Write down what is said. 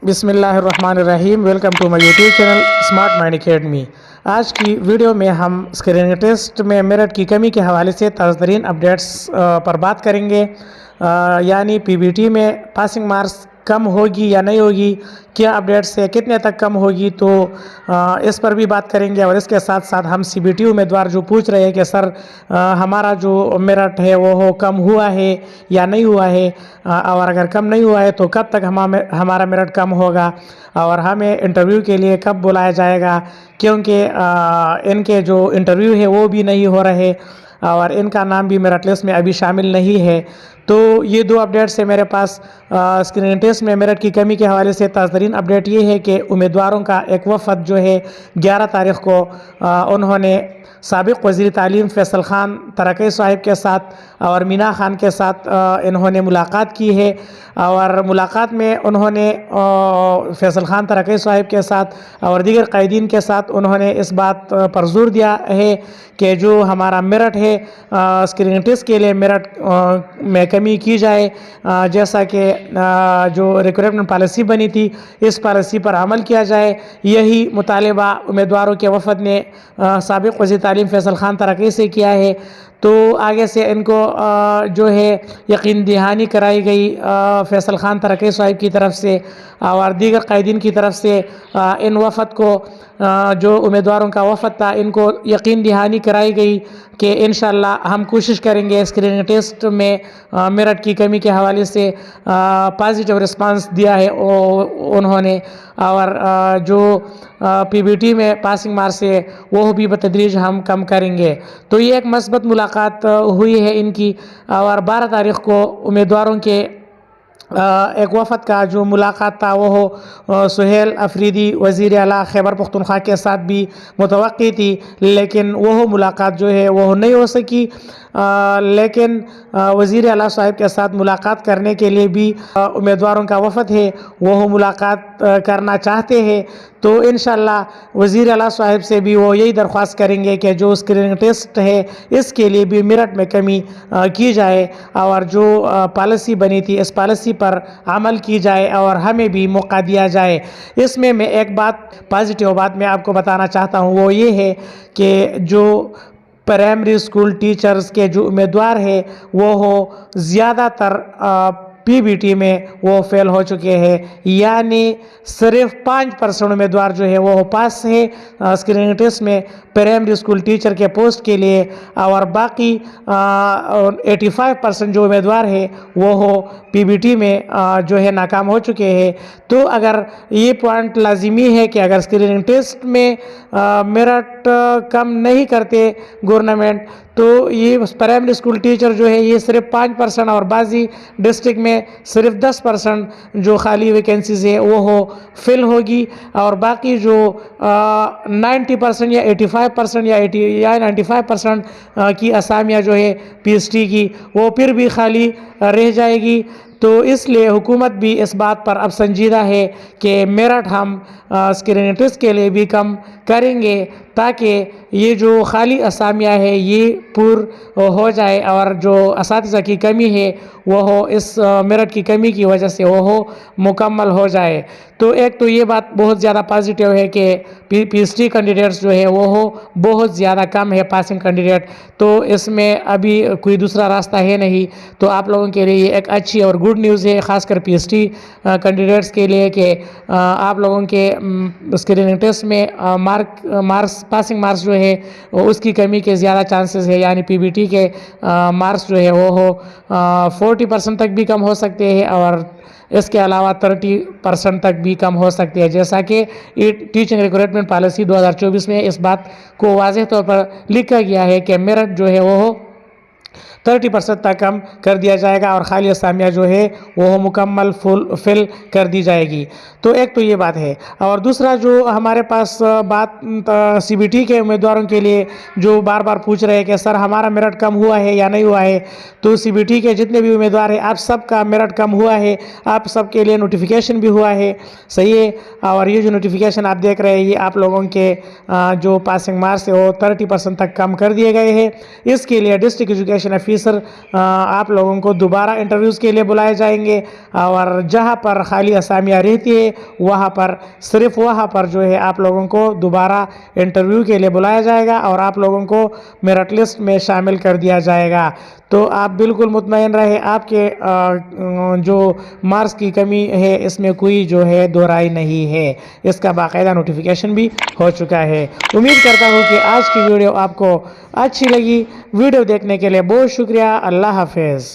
बिस्मिल्लाहिर्रहमानिर्रहीम। Welcome to my YouTube channel smart mind academy. आज की वीडियो में हम स्क्रीनिंग टेस्ट में मेरिट की कमी के हवाले से ताज़ा तरीन अपडेट्स पर बात करेंगे। यानी पीबीटी में पासिंग मार्क्स कम होगी या नहीं होगी, क्या अपडेट्स है, कितने तक कम होगी, तो इस पर भी बात करेंगे। और इसके साथ साथ हम सीबीटी उम्मीदवार जो पूछ रहे हैं कि सर हमारा जो मेरिट है वो कम हुआ है या नहीं हुआ है, और अगर कम नहीं हुआ है तो कब तक हमारा मेरिट कम होगा और हमें इंटरव्यू के लिए कब बुलाया जाएगा, क्योंकि इनके जो इंटरव्यू है वो भी नहीं हो रहे और इनका नाम भी मेरिट लिस्ट में अभी शामिल नहीं है। तो ये दो अपडेट्स है मेरे पास। स्क्रीनिंग टेस्ट में मेरिट की कमी के हवाले से ताज़ा तरीन अपडेट ये है कि उम्मीदवारों का एक वफ़द जो है 11 तारीख़ को उन्होंने साबिक़ वज़ीर तालीम फ़ैसल ख़ान तरक़ई साहिब के साथ और मीना ख़ान के साथ इन्होंने मुलाकात की है। और मुलाकात में उन्होंने फ़ैसल ख़ान तरक़ई साहिब के साथ और दीगर क़ायदीन के साथ उन्होंने इस बात पर ज़ोर दिया है कि जो हमारा मेरिट है स्क्रीनिंग टेस्ट के लिए मेरिट में कमी की जाए। जैसा कि जो रिक्रूटमेंट पॉलिसी बनी थी इस पॉलिसी पर अमल किया जाए, यही मुतालिबा उम्मीदवारों के वफ़द ने साबिक़ वज़ीर तालीम फ़ैसल ख़ान तरक़ई से किया है। तो आगे से इनको जो है यकीन दहानी कराई गई फ़ैसल ख़ान तरक़ई साहिब की तरफ से और दीगर क़ायदीन की तरफ से। इन वफ़द को जो उम्मीदवारों का वफ़द था इनको यकीन दहानी कराई गई कि इंशाअल्लाह हम कोशिश करेंगे। स्क्रीनिंग टेस्ट में मेरिट की कमी के हवाले से पॉजिटिव रिस्पांस दिया है उन्होंने। और जो पीबीटी में पासिंग मार्क्स है वो भी बतदरीज हम कम करेंगे। तो ये एक मस्बत मुलाकात हुई है इनकी। और 12 तारीख़ को उम्मीदवारों के एक वफ़द का जो मुलाकात था वो सुहेल अफरीदी वज़ीर आला खैबर पख्तूनख्वा के साथ भी मुतवक्की थी, लेकिन वो मुलाकात जो है वो नहीं हो सकी। लेकिन वज़ीर आला साहिब के साथ मुलाकात करने के लिए भी उम्मीदवारों का वफ़द है वो मुलाकात करना चाहते हैं। तो इंशाअल्लाह वज़ीर आला साहिब से भी वो यही दरख्वास्त करेंगे कि जो स्क्रीनिंग टेस्ट है इसके लिए भी मेरिट में कमी की जाए और जो पॉलिसी बनी थी इस पॉलिसी पर अमल की जाए और हमें भी मौका दिया जाए। इसमें मैं एक बात पॉजिटिव बात मैं आपको बताना चाहता हूँ, वो ये है कि जो प्राइमरी स्कूल टीचर्स के जो उम्मीदवार है वो ज़्यादातर पीबीटी में वो फेल हो चुके हैं। यानी सिर्फ 5% उम्मीदवार जो है वो पास है स्क्रीनिंग टेस्ट में प्राइमरी स्कूल टीचर के पोस्ट के लिए, और बाकी 85% जो उम्मीदवार है वो पीबीटी में जो है नाकाम हो चुके हैं। तो अगर ये पॉइंट लाजिमी है कि अगर स्क्रीनिंग टेस्ट में मेरिट कम नहीं करते गवर्नमेंट, तो ये प्राइमरी स्कूल टीचर जो है ये सिर्फ 5% और बाज़ी डिस्ट्रिक्ट में सिर्फ 10% जो खाली वैकेंसीज है वो फिल होगी। और बाकी जो 90% या 85% या 95% की असामियाँ जो है पीएचडी की वो फिर भी खाली रह जाएगी। तो इसलिए हुकूमत भी इस बात पर अब संजीदा है कि मेरिट हम स्क्रीनिंग टेस्ट के लिए भी कम करेंगे ताकि ये जो खाली असामियाँ है ये पूर हो जाए और जो असातिज़ा की कमी है वो इस मेरिट की कमी की वजह से वो मुकम्मल हो जाए। तो एक तो ये बात बहुत ज़्यादा पॉजिटिव है कि पीएचडी कैंडिडेट्स जो है वो बहुत ज़्यादा कम है पासिंग कैंडिडेट। तो इसमें अभी कोई दूसरा रास्ता है नहीं। तो आप लोगों के लिए एक अच्छी और गुड न्यूज़ है, ख़ासकर पीएचडी कैंडिडेट्स के लिए, कि आप लोगों के स्क्रीनिंग टेस्ट में पासिंग मार्क्स जो है उसकी कमी के ज़्यादा चांसेस है। यानी पीबीटी के मार्क्स जो है वो 40% तक भी कम हो सकते हैं और इसके अलावा 30% तक भी कम हो सकती है। जैसा कि टीचिंग रिक्रूटमेंट पॉलिसी 2024 में इस बात को वाज़ेह तौर पर लिखा गया है कि मेरिट जो है वो 30% तक कम कर दिया जाएगा और खाली असामियाँ जो है वो मुकम्मल फिल कर दी जाएगी। तो एक तो ये बात है। और दूसरा जो हमारे पास बात सीबीटी के उम्मीदवारों के लिए जो बार बार पूछ रहे हैं कि सर हमारा मेरिट कम हुआ है या नहीं हुआ है, तो सीबीटी के जितने भी उम्मीदवार हैं आप सबका मेरिट कम हुआ है, आप सबके लिए नोटिफिकेशन भी हुआ है, सही है। और ये जो नोटिफिकेशन आप देख रहे हैं ये आप लोगों के जो पासिंग मार्क्स है वो 30% तक कम कर दिए गए हैं। इसके लिए डिस्ट्रिक्ट एजुकेशन फीसद आप लोगों को दोबारा इंटरव्यूज़ के लिए बुलाए जाएंगे, और जहां पर खाली असामियाँ रहती है वहां पर सिर्फ वहां पर जो है आप लोगों को दोबारा इंटरव्यू के लिए बुलाया जाएगा और आप लोगों को मेरिट लिस्ट में शामिल कर दिया जाएगा। तो आप बिल्कुल मुतमईन रहे, आपके जो मार्क्स की कमी है इसमें कोई जो है दो राय नहीं है। इसका बाकायदा नोटिफिकेशन भी हो चुका है। उम्मीद करता हूँ कि आज की वीडियो आपको अच्छी लगी। वीडियो देखने के लिए बहुत शुक्रिया। अल्लाह हाफिज़।